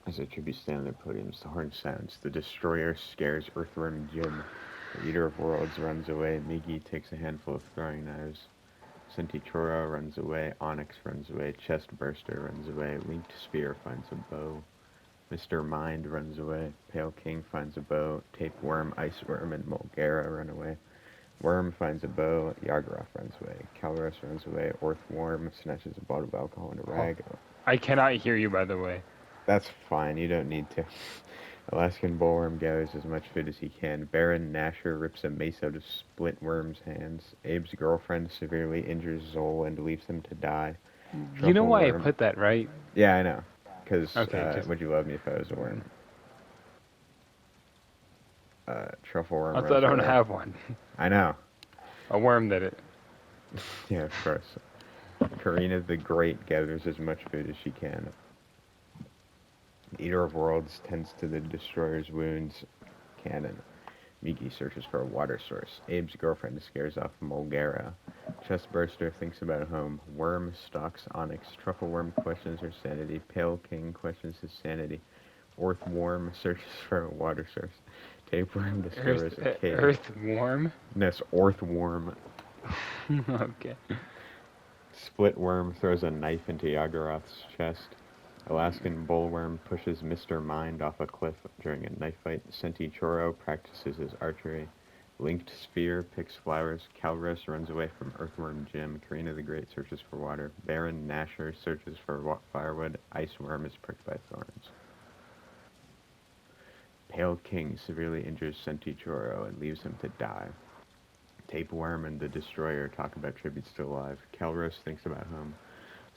As the tributes stand on their podiums, the horn sounds. The destroyer scares Earthworm Jim. The Eater of Worlds runs away. Migi takes a handful of throwing knives. Centichoro runs away. Onyx runs away. Chest Burster runs away. Linked Spear finds a bow. Mr. Mind runs away. Pale King finds a bow. Tapeworm, Iceworm, and Mulgara run away. Worm finds a bow. Yagoroth runs away. Calros runs away. Orthworm snatches a bottle of alcohol and a Oh, rag. I cannot hear you, by the way. That's fine, you don't need to. Alaskan bullworm gathers as much food as he can. Baron Nasher rips a mace out of Splitworm's hands. Abe's girlfriend severely injures Zol and leaves him to die. You know Truffle why I worm. put that, right? Yeah, I know. Because, Okay, just would you love me if I was a worm? Truffle worm I runs don't away. have one. I know. A worm that it. Yeah, of course. Karina the Great gathers as much food as she can. Eater of Worlds tends to the Destroyer's wounds cannon. Miki searches for a water source. Abe's girlfriend scares off Mulgara. Chestburster thinks about home. Worm stalks Onyx. Truffleworm questions her sanity. Pale King questions his sanity. Orthworm searches for a water source. Tapeworm discovers a cave. Earth warm? That's Orthworm. Okay. Splitworm throws a knife into Yagoroth's chest. Alaskan bullworm pushes Mr. Mind off a cliff during a knife fight. Centichoro practices his archery. Linked Sphere picks flowers. Calros runs away from Earthworm Jim. Karina the Great searches for water. Baron Nasher searches for firewood. Iceworm is pricked by thorns. Pale King severely injures Centichoro and leaves him to die. Tapeworm and the Destroyer talk about tributes to Alive. Calros thinks about home.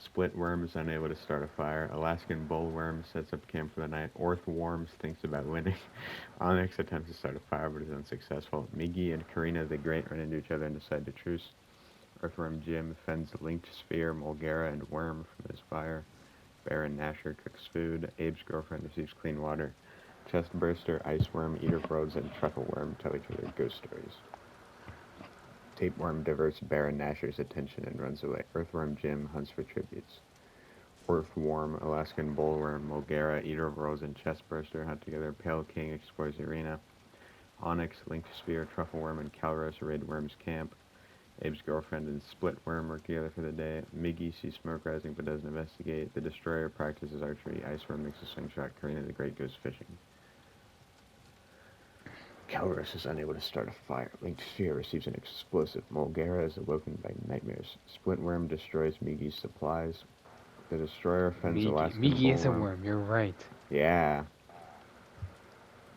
Splitworm is unable to start a fire. Alaskan bullworm sets up camp for the night. Orthworm thinks about winning. Onyx attempts to start a fire but is unsuccessful. Migi and Karina the Great run into each other and decide to truce. Earthworm Jim fends Linked Sphere, Mulgara, and Worm from his fire. Baron Nasher cooks food. Abe's girlfriend receives clean water. Chestburster, Iceworm, Eater of Roads, and Truffleworm tell each other ghost stories. Tapeworm diverts Baron Nasher's attention and runs away. Earthworm Jim hunts for tributes. Earthworm, Alaskan bullworm, Mulgara, Eater of Worlds, and Chestburster hunt together. Pale King explores the arena. Onyx, Linked Sphere, Truffleworm, and Calros raid Worm's camp. Abe's girlfriend and Splitworm work together for the day. Miggy sees smoke rising but doesn't investigate. The Destroyer practices archery. Iceworm makes a slingshot. Karina the Great goes fishing. Calros is unable to start a fire. Linked Sphere receives an explosive. Mulgara is awoken by nightmares. Splitworm destroys Migi's supplies. The Destroyer fends Alaskan Migi is a bullworm. worm, you're right. Yeah.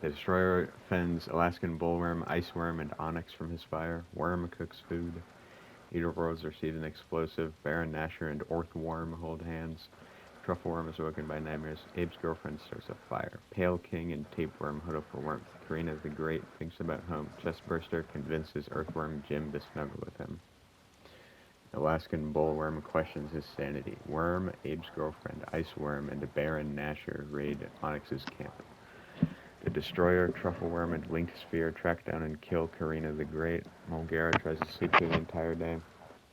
The Destroyer fends Alaskan bullworm, iceworm, and onyx from his fire. Worm cooks food. Eater of Worlds receives an explosive. Baron Nasher and Orthworm hold hands. Truffleworm is awoken by nightmares. Abe's girlfriend starts a fire. Pale King and Tapeworm huddle for warmth. Karina the Great thinks about home. Chestburster convinces Earthworm Jim to snuggle with him. Alaskan bullworm questions his sanity. Worm, Abe's girlfriend, Iceworm, and Baron Nasher raid Onyx's camp. The Destroyer, Truffleworm, and Linked Sphere track down and kill Karina the Great. Mulgara tries to sleep through the entire day.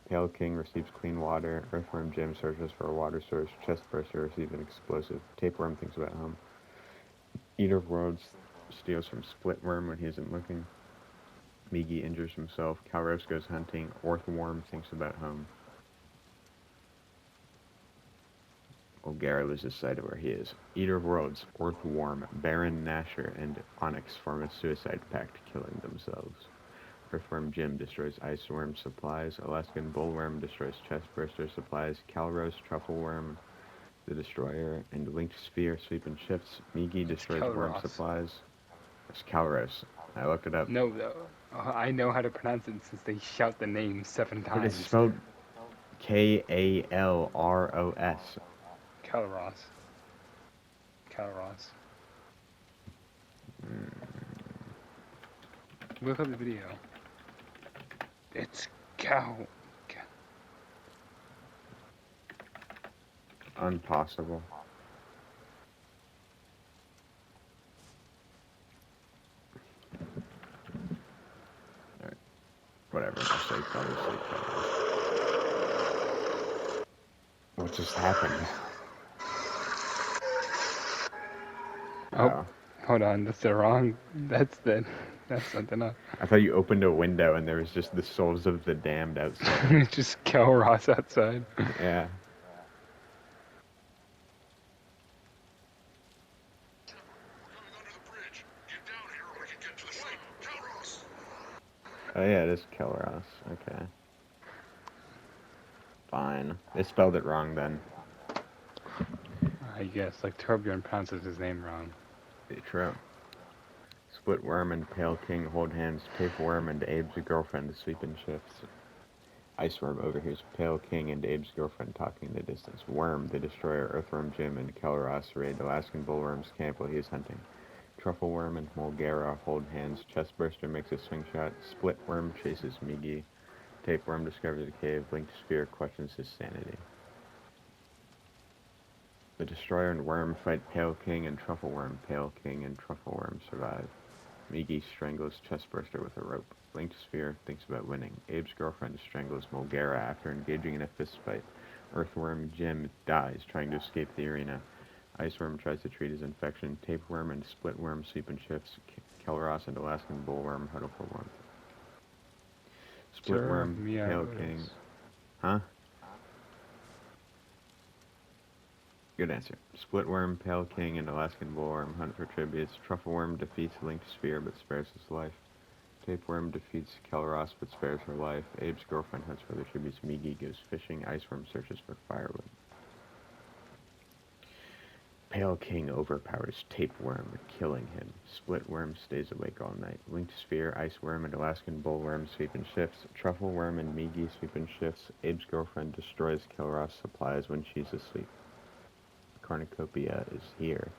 Pale King receives clean water. Earthworm Jim searches for a water source. Chestburster receives an explosive. Tapeworm thinks about home. Eater of Worlds steals from Splitworm when he isn't looking. Migi injures himself. Calros goes hunting. Orthworm thinks about home. Mulgara loses sight of where he is. Eater of Worlds, Orthworm, Baron Nasher, and Onyx form a suicide pact, killing themselves. Earthworm Jim destroys Iceworm supplies. Alaskan Bullworm destroys Chestburster supplies. Calros, Truffleworm, the Destroyer, and Linked Sphere sweep in shifts. Migi It's destroys worm Kelros. supplies. It's Calros. I looked it up. No, I know how to pronounce it since they shout the name 7 It is times. spelled Kalros. Kelros. Kelros. Look up the video. It's cow. Impossible. Alright. Whatever. I'll say Calros. What just happened? Oh, hold on. That's the wrong. That's something else. I thought you opened a window and there was just the souls of the damned outside. Just Kel Ross outside. Yeah. Oh yeah, it is Kelross. Okay. Fine. They spelled it wrong then. I guess like Torbjorn pronounces his name wrong. True. Split Worm and Pale King hold hands. Tapeworm and Abe's girlfriend sleep in shifts. Iceworm overhears Pale King and Abe's girlfriend talking in the distance. Worm, the destroyer, Earthworm Jim, and Kelross raid Alaskan Bullworm's camp while he is hunting. Truffleworm and Mulgara hold hands. Chestburster makes a swing shot. Splitworm chases Migi. Tapeworm discovers a cave. Linked Sphere questions his sanity. The Destroyer and Worm fight Pale King and Truffleworm. Pale King and Truffleworm survive. Migi strangles Chestburster with a rope. Linked Sphere thinks about winning. Abe's girlfriend strangles Mulgara after engaging in a fistfight. Earthworm Jim dies trying to escape the arena. Iceworm tries to treat his infection. Tapeworm and Splitworm sleep in shifts. Kelross and Alaskan Bullworm huddle for warmth. Sure, Splitworm, Mia Pale Otis. King. Huh? Good answer. Splitworm, Pale King, and Alaskan Bullworm hunt for tributes. Truffleworm defeats Linked Sphere but spares his life. Tapeworm defeats Kelross but spares her life. Abe's girlfriend hunts for the tributes. Migi goes fishing. Iceworm searches for firewood. Pale King overpowers Tapeworm, killing him. Splitworm stays awake all night. Linked Sphere, Iceworm, and Alaskan Bullworm sweep in shifts. Truffleworm and Migi sweep in shifts. Abe's girlfriend destroys Kelross' supplies when she's asleep. Cornucopia is here.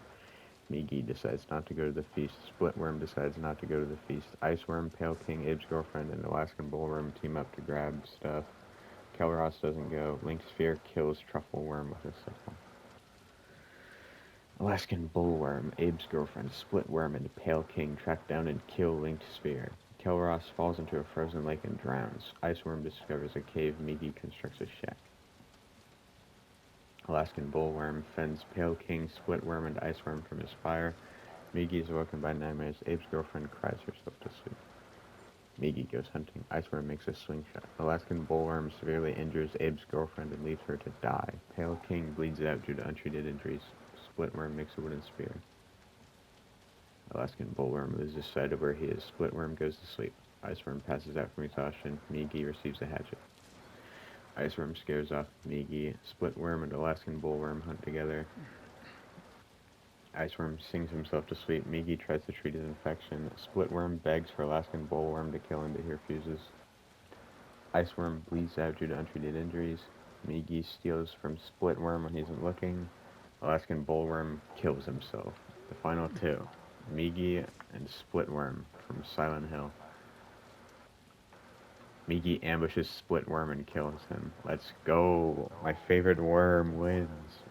Migi decides not to go to the feast. Splitworm decides not to go to the feast. Iceworm, Pale King, Abe's girlfriend, and Alaskan Bullworm team up to grab stuff. Kelross doesn't go. Linked Sphere kills Truffleworm with a sickle. Alaskan Bullworm, Abe's girlfriend, Splitworm, and Pale King track down and kill Linked Sphere. Kelross falls into a frozen lake and drowns. Iceworm discovers a cave. Migi constructs a shack. Alaskan Bullworm fends Pale King, Splitworm, and Iceworm from his fire. Migi is awoken by nightmares. Abe's girlfriend cries herself to sleep. Migi goes hunting. Iceworm makes a swing shot. Alaskan Bullworm severely injures Abe's girlfriend and leaves her to die. Pale King bleeds out due to untreated injuries. Splitworm makes a wooden spear. Alaskan Bullworm loses sight of where he is. Splitworm goes to sleep. Iceworm passes out from exhaustion. Migi receives a hatchet. Iceworm scares off Migi. Splitworm and Alaskan Bullworm hunt together. Iceworm sings himself to sleep. Migi tries to treat his infection. Splitworm begs for Alaskan Bullworm to kill him, but he refuses. Iceworm bleeds out due to untreated injuries. Migi steals from Splitworm when he isn't looking. Alaskan Bullworm kills himself. The final two, Migi and Splitworm from Silent Hill. Migi ambushes Splitworm and kills him. Let's go! My favorite worm wins.